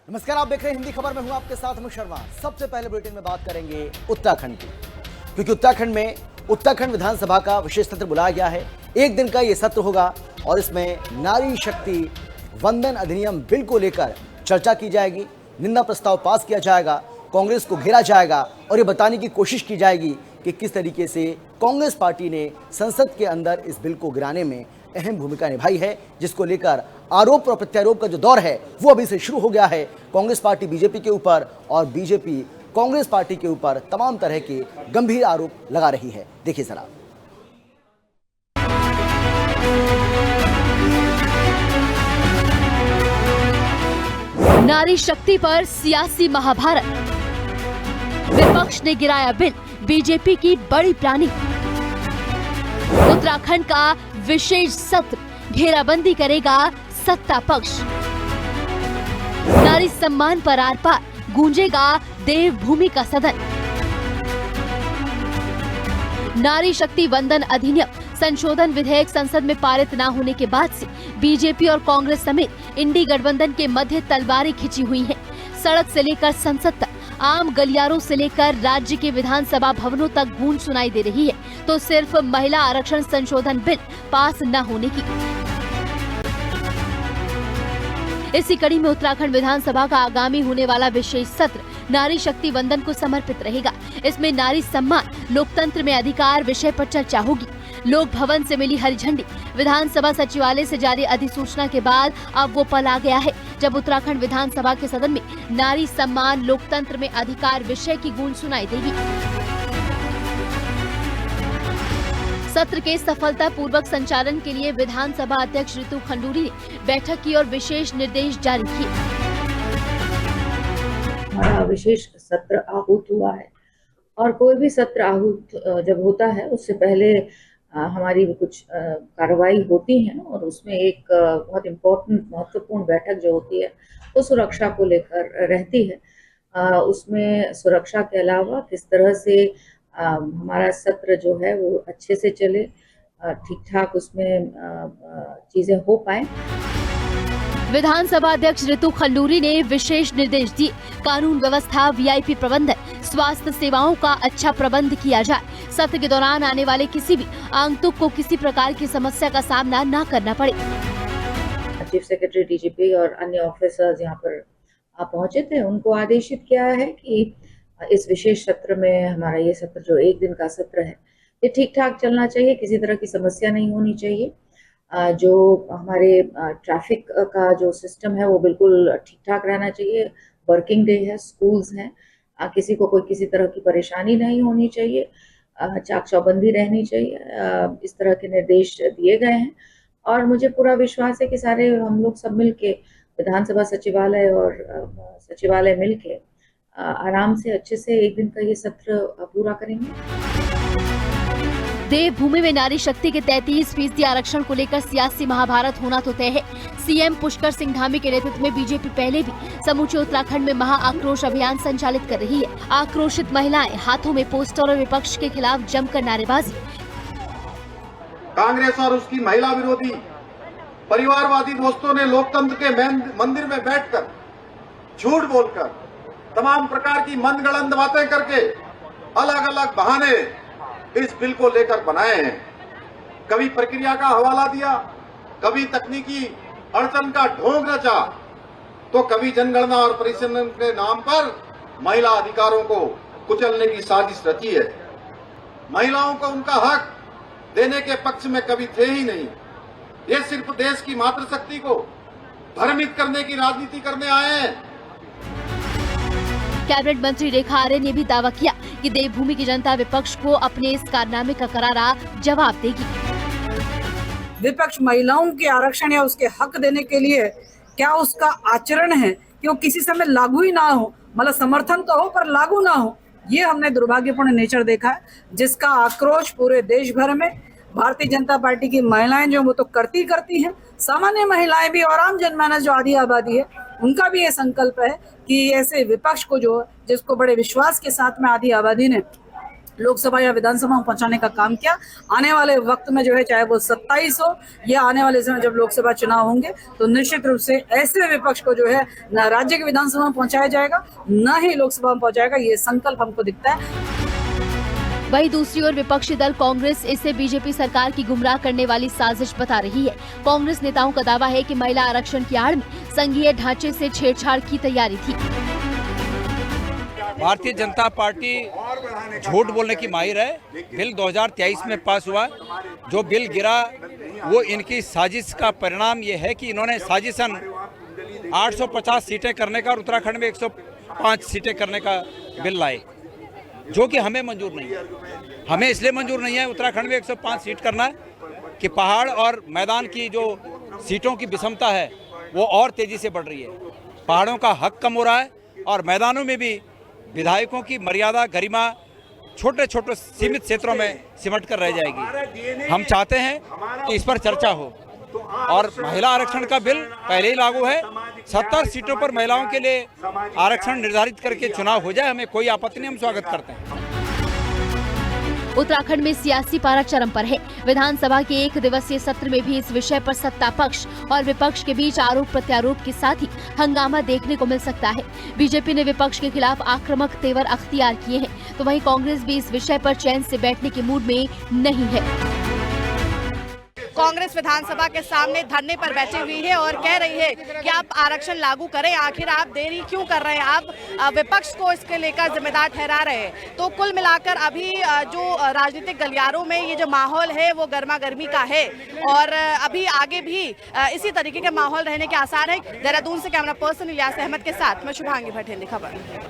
नमस्कार, आप देख रहे हैं हिंदी खबर में हूं आपके साथ अमित शर्मा। सबसे पहले बुलेटिन में बात करेंगे उत्तराखंड की, क्योंकि उत्तराखंड में उत्तराखंड विधानसभा का विशेष सत्र बुलाया गया है। एक दिन का यह सत्र होगा और इसमें नारी शक्ति वंदन अधिनियम बिल को लेकर चर्चा की जाएगी, निंदा प्रस्ताव पास किया जाएगा, कांग्रेस को घेरा जाएगा और ये बताने की कोशिश की जाएगी कि किस तरीके से कांग्रेस पार्टी ने संसद के अंदर इस बिल को गिराने में अहम भूमिका निभाई है, जिसको लेकर आरोप और प्रत्यारोप का जो दौर है वो अभी से शुरू हो गया है। कांग्रेस पार्टी बीजेपी के ऊपर और बीजेपी कांग्रेस पार्टी के ऊपर तमाम तरह के गंभीर आरोप लगा रही है। देखिए जरा। नारी शक्ति पर सियासी महाभारत, विपक्ष ने गिराया बिल, बीजेपी की बड़ी प्लानिंग। उत्तराखंड का विशेष सत्र, घेराबंदी करेगा सत्ता पक्ष। नारी सम्मान पर आर पार, गूंजेगा देवभूमि का सदन। नारी शक्ति वंदन अधिनियम संशोधन विधेयक संसद में पारित न होने के बाद से बीजेपी और कांग्रेस समेत इंडी गठबंधन के मध्य तलवारें खिंची हुई हैं। सड़क से लेकर संसद तक, आम गलियारों से लेकर राज्य के विधानसभा भवनों तक गूंज सुनाई दे रही है, तो सिर्फ महिला आरक्षण संशोधन बिल पास न होने की। इसी कड़ी में उत्तराखंड विधानसभा का आगामी होने वाला विशेष सत्र नारी शक्ति वंदन को समर्पित रहेगा। इसमें नारी सम्मान, लोकतंत्र में अधिकार विषय पर चर्चा होगी। लोक भवन से मिली हरी झंडी, विधानसभा सचिवालय से जारी अधिसूचना के बाद अब वो पल आ गया है जब उत्तराखंड विधानसभा के सदन में नारी सम्मान, लोकतंत्र में अधिकार विषय की गूंज सुनाई देगी। सत्र के सफलता पूर्वक संचालन के लिए विधानसभा अध्यक्ष ऋतु खंडूरी ने बैठक की और विशेष निर्देश जारी किए। हमारा विशेष सत्र आहूत हुआ है और कोई भी सत्र आहूत जब होता है उससे पहले हमारी कुछ कार्रवाई होती है और उसमें एक बहुत महत्वपूर्ण बैठक जो होती है वो सुरक्षा को लेकर रहती है। उसमें सुरक्षा के अलावा किस तरह से हमारा सत्र जो है वो अच्छे से चले, ठीक ठाक उसमें चीजें हो पाए। विधानसभा अध्यक्ष ऋतु खंडूरी ने विशेष निर्देश दिए, कानून व्यवस्था, वीआईपी प्रबंधन, स्वास्थ्य सेवाओं का अच्छा प्रबंध किया जाए। सत्र के दौरान आने वाले किसी भी आगंतुक को किसी प्रकार की समस्या का सामना न करना पड़े। चीफ सेक्रेटरी, डीजीपी और अन्य ऑफिसर्स यहाँ पर पहुंचे थे, उनको आदेशित किया है कि इस विशेष सत्र में हमारा ये सत्र जो एक दिन का सत्र है ये ठीक ठाक चलना चाहिए, किसी तरह की समस्या नहीं होनी चाहिए। जो हमारे ट्रैफिक का जो सिस्टम है वो बिल्कुल ठीक ठाक रहना चाहिए। वर्किंग डे है, स्कूल्स हैं, किसी को कोई किसी तरह की परेशानी नहीं होनी चाहिए, चाक चौबंदी रहनी चाहिए। इस तरह के निर्देश दिए गए हैं और मुझे पूरा विश्वास है कि सारे हम लोग सब मिलके विधानसभा सचिवालय और सचिवालय मिलके आराम से अच्छे से एक दिन का ये सत्र पूरा करेंगे। देवभूमि में नारी शक्ति के 33% आरक्षण को लेकर सियासी महाभारत होना तो तय है। सीएम पुष्कर सिंह धामी के नेतृत्व में बीजेपी पहले भी समूचे उत्तराखंड में महा आक्रोश अभियान संचालित कर रही है। आक्रोशित महिलाएं हाथों में पोस्टर और विपक्ष के खिलाफ जमकर नारेबाजी। कांग्रेस और उसकी महिला विरोधी परिवारवादी दोस्तों ने लोकतंत्र के मंदिर में बैठकर झूठ बोलकर तमाम प्रकार की मनगढ़ंत बातें करके अलग अलग बहाने इस बिल को लेकर बनाए हैं। कभी प्रक्रिया का हवाला दिया, कभी तकनीकी अड़चन का ढोंग रचा, तो कभी जनगणना और परिसीमन के नाम पर महिला अधिकारों को कुचलने की साजिश रची है। महिलाओं को उनका हक देने के पक्ष में कभी थे ही नहीं। ये सिर्फ देश की मातृशक्ति को भ्रमित करने की राजनीति करने आए हैं। कैबिनेट मंत्री रेखा आर्य ने भी दावा किया कि देवभूमि की जनता विपक्ष को अपने इस कारनामे का करारा जवाब देगी। विपक्ष महिलाओं के आरक्षण या उसके हक देने के लिए क्या उसका आचरण है कि वो किसी समय लागू ही ना हो, मतलब समर्थन तो हो पर लागू ना हो, ये हमने दुर्भाग्यपूर्ण नेचर देखा है, जिसका आक्रोश पूरे देश भर में भारतीय जनता पार्टी की महिलाएं जो वो तो करती हैं, सामान्य महिलाएं भी और आम जनमानस जो आधी आबादी है उनका भी ये संकल्प है कि ऐसे विपक्ष को जो जिसको बड़े विश्वास के साथ में आधी आबादी ने लोकसभा या विधानसभा में पहुंचाने का काम किया। आने वाले वक्त में जो है, चाहे वो 27 हो या आने वाले समय जब लोकसभा चुनाव होंगे, तो निश्चित रूप से ऐसे विपक्ष को जो है न राज्य की विधानसभा में पहुंचाया जाएगा, न ही लोकसभा में पहुंचाएगा। ये संकल्प हमको दिखता है। वहीं दूसरी ओर विपक्षी दल कांग्रेस इसे बीजेपी सरकार की गुमराह करने वाली साजिश बता रही है। कांग्रेस नेताओं का दावा है कि महिला आरक्षण की आड़ में संघीय ढांचे से छेड़छाड़ की तैयारी थी। भारतीय जनता पार्टी झूठ बोलने की माहिर है। बिल 2023 में पास हुआ, जो बिल गिरा वो इनकी साजिश का परिणाम ये है कि इन्होंने साजिशन 850 सीटें करने का और उत्तराखंड में 105 सीटें करने का बिल लाए, जो कि हमें मंजूर नहीं है। हमें इसलिए मंजूर नहीं है उत्तराखंड में 105 सीट करना कि पहाड़ और मैदान की जो सीटों की विषमता है वो और तेजी से बढ़ रही है। पहाड़ों का हक कम हो रहा है और मैदानों में भी विधायकों की मर्यादा, गरिमा छोटे छोटे सीमित क्षेत्रों में सिमट कर रह जाएगी। हम चाहते हैं कि इस पर चर्चा हो और महिला आरक्षण का बिल पहले ही लागू है। 70 सीटों पर महिलाओं के लिए आरक्षण निर्धारित करके चुनाव हो जाए, हमें कोई आपत्ति नहीं, हम स्वागत करते हैं। उत्तराखंड में सियासी पारा चरम पर है। विधानसभा के 1 दिवसीय सत्र में भी इस विषय पर सत्ता पक्ष और विपक्ष के बीच आरोप प्रत्यारोप के साथ ही हंगामा देखने को मिल सकता है। बीजेपी ने विपक्ष के खिलाफ आक्रामक तेवर अख्तियार किए हैं, तो वहीं कांग्रेस भी इस विषय पर चैन से बैठने के मूड में नहीं है। कांग्रेस विधानसभा के सामने धरने पर बैठी हुई है और कह रही है कि आप आरक्षण लागू करें, आखिर आप देरी क्यों कर रहे हैं, आप विपक्ष को इसके लेकर जिम्मेदार ठहरा रहे हैं। तो कुल मिलाकर अभी जो राजनीतिक गलियारों में ये जो माहौल है वो गर्मा गर्मी का है और अभी आगे भी इसी तरीके के माहौल रहने के आसार है। देहरादून से कैमरा पर्सन इलियास अहमद के साथ मैं शुभांगी भट्ट, हिंदी खबर।